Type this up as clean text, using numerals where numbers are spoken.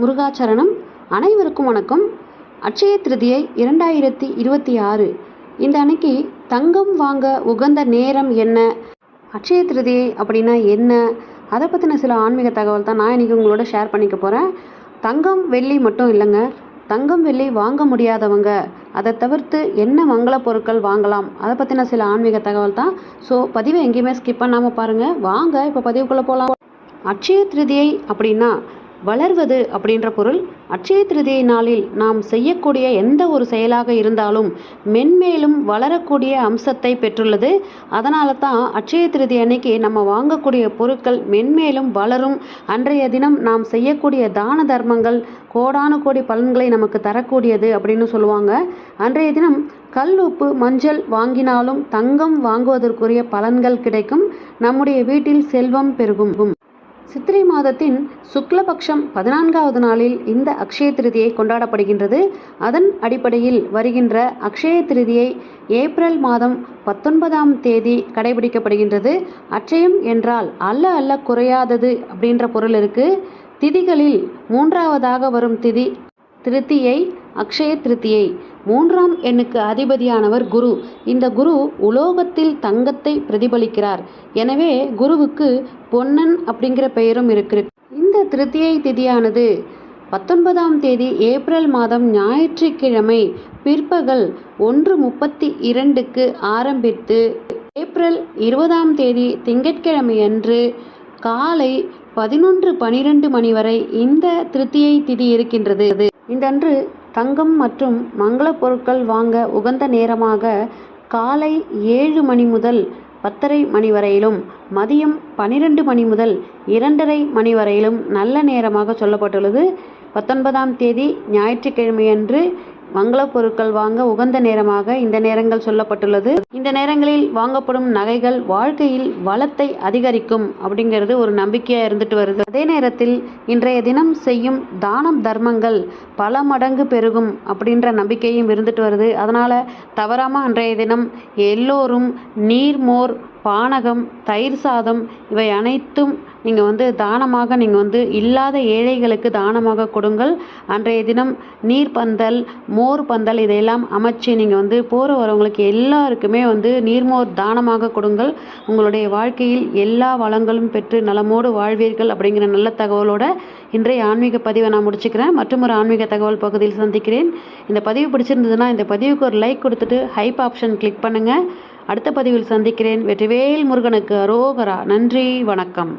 முருகாச்சரணம். அனைவருக்கும் வணக்கம். அட்சய திருதியை 2026. இந்த அன்னைக்கு தங்கம் வாங்க உகந்த நேரம் என்ன, அட்சய திருதியை அப்படின்னா என்ன, அதை பற்றின சில ஆன்மீக தகவல் தான் நான் இன்றைக்கி உங்களோட ஷேர் பண்ணிக்க போகிறேன். தங்கம் வெள்ளி மட்டும் இல்லைங்க, தங்கம் வெள்ளி வாங்க முடியாதவங்க அதை தவிர்த்து என்ன மங்கள பொருட்கள் வாங்கலாம், அதை பற்றின சில ஆன்மீக தகவல் தான். ஸோ பதிவை எங்கேயுமே ஸ்கிப் பண்ணாமல் பாருங்கள். வாங்க இப்போ பதிவுக்குள்ளே போகலாம். அட்சய திருதியை அப்படின்னா வளர்வது அப்படின்ற பொருள். அட்சய திருதியை நாளில் நாம் செய்யக்கூடிய எந்த ஒரு செயலாக இருந்தாலும் மென்மேலும் வளரக்கூடிய அம்சத்தை பெற்றுள்ளது. அதனால தான் அட்சய திருதி அன்னைக்கு நம்ம வாங்கக்கூடிய பொருட்கள் மென்மேலும் வளரும். அன்றைய தினம் நாம் செய்யக்கூடிய தான தர்மங்கள் கோடானு கோடி பலன்களை நமக்கு தரக்கூடியது அப்படின்னு சொல்லுவாங்க. அன்றைய தினம் கல் உப்பு மஞ்சள் வாங்கினாலும் தங்கம் வாங்குவதற்குரிய பலன்கள் கிடைக்கும். நம்முடைய வீட்டில் செல்வம் பெருகும். சித்திரை மாதத்தின் சுக்லபக்ஷம் 14வது நாளில் இந்த அக்ஷய திருதியை கொண்டாடப்படுகின்றது. அதன் அடிப்படையில் வருகின்ற அக்ஷய திருதியை ஏப்ரல் மாதம் 19ஆம் தேதி கடைபிடிக்கப்படுகின்றது. அட்சயம் என்றால் அல்ல குறையாதது அப்படின்ற பொருள் இருக்கு. திதிகளில் 3ஆவதாக வரும் திதி திருத்தியை அக்ஷய திருத்தியை. 3ஆம் எண்ணுக்கு அதிபதியானவர் குரு. இந்த குரு உலோகத்தில் தங்கத்தை பிரதிபலிக்கிறார். எனவே குருவுக்கு பொன்னன் அப்படிங்கிற பெயரும் இருக்கு. இந்த திருத்தியை திதியானது 19ஆம் தேதி ஏப்ரல் மாதம் ஞாயிற்றுக்கிழமை பிற்பகல் 1:32க்கு ஆரம்பித்து ஏப்ரல் 20ஆம் தேதி திங்கட்கிழமை அன்று காலை 11:12 மணி வரை இந்த திருத்தியை திதி இருக்கின்றது. இந்த அன்று தங்கம் மற்றும் மங்கள பொருட்கள் வாங்க உகந்த நேரமாக காலை 7 மணி முதல் 10:30 மணி வரையிலும், மதியம் 12 மணி முதல் 2:30 மணி வரையிலும் நல்ல நேரமாக சொல்லப்பட்டுள்ளது. 19ஆம் தேதி ஞாயிற்றுக்கிழமையன்று மங்கள பொருட்கள் வாங்க உகந்த நேரமாக இந்த நேரங்கள் சொல்லப்பட்டுள்ளது. இந்த நேரங்களில் வாங்கப்படும் நகைகள் வாழ்க்கையில் வளத்தை அதிகரிக்கும் அப்படிங்கிறது ஒரு நம்பிக்கையாக இருந்துட்டு வருது. அதே நேரத்தில் இன்றைய தினம் செய்யும் தானம் தர்மங்கள் பல மடங்கு பெருகும் அப்படின்ற நம்பிக்கையும் இருந்துட்டு வருது. அதனால் தவறாமல் அன்றைய தினம் எல்லோரும் நீர்மோர், பானகம், தயிர் சாதம் இவை அனைத்தும் நீங்கள் தானமாக நீங்கள் இல்லாத ஏழைகளுக்கு தானமாக கொடுங்கள். அன்றைய தினம் நீர் பந்தல், மோர் பந்தல் இதையெல்லாம் அமைச்சு நீங்கள் போகிற வரவங்களுக்கு எல்லாருக்குமே நீர்மோர் தானமாக கொடுங்கள். உங்களுடைய வாழ்க்கையில் எல்லா வளங்களும் பெற்று நலமோடு வாழ்வீர்கள் அப்படிங்கிற நல்ல தகவலோட இன்றைய ஆன்மீக பதிவை நான் முடிச்சுக்கிறேன். மற்றும் ஒரு ஆன்மீக தகவல் பகுதியில் சந்திக்கிறேன். இந்த பதிவு பிடிச்சிருந்ததுன்னா இந்த பதிவுக்கு ஒரு லைக் கொடுத்துட்டு ஹைப் ஆப்ஷன் கிளிக் பண்ணுங்கள். அடுத்த பதிவில் சந்திக்கிறேன். வெற்றிவேல் முருகனுக்கு அரோகரா. நன்றி, வணக்கம்.